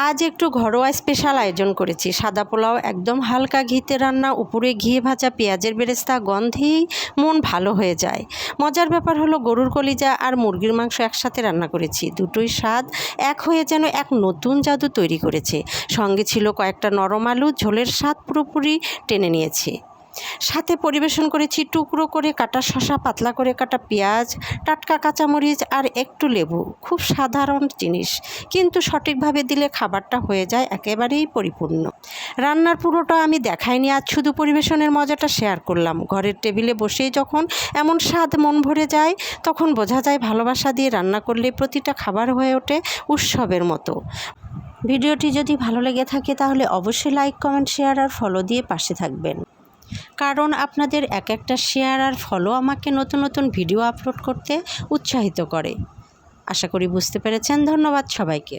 আজ একটু ঘরোয়া স্পেশাল আয়োজন করেছি। সাদা পোলাও, একদম হালকা ঘিতে রান্না, উপরে ঘিয়ে ভাজা পেঁয়াজের বেরেস্তা, গন্ধেই মন ভালো হয়ে যায়। মজার ব্যাপার হলো গরুর কলিজা আর মুরগির মাংস একসাথে রান্না করেছি। দুটোই স্বাদ এক হয়ে যেন এক নতুন জাদু তৈরি করেছে। সঙ্গে ছিল কয়েকটা নরম আলু, ঝোলের স্বাদ পুরোপুরি টেনে নিয়েছে। সাথে পরিবেশন করেছি টুকরো করে কাটা শসা, পাতলা করে কাটা পেঁয়াজ, টাটকা কাঁচামরিচ আর একটু লেবু। খুব সাধারণ জিনিস, কিন্তু সঠিকভাবে দিলে খাবারটা হয়ে যায় একেবারেই পরিপূর্ণ। রান্নার পুরোটা আমি দেখাইনি, আজ শুধু পরিবেশনের মজাটা শেয়ার করলাম। ঘরের টেবিলে বসেই যখন এমন স্বাদ মন ভরে যায়, তখন বোঝা যায় ভালোবাসা দিয়ে রান্না করলে প্রতিটা খাবার হয়ে ওঠে উৎসবের মতো। ভিডিওটি যদি ভালো লেগে থাকে তাহলে অবশ্যই লাইক, কমেন্ট, শেয়ার আর ফলো দিয়ে পাশে থাকবেন, কারণ আপনাদের এক একটা শেয়ার আর ফলো আমাকে নতুন নতুন ভিডিও আপলোড করতে উৎসাহিত করে। আশা করি বুঝতে পেরেছেন। ধন্যবাদ সবাইকে।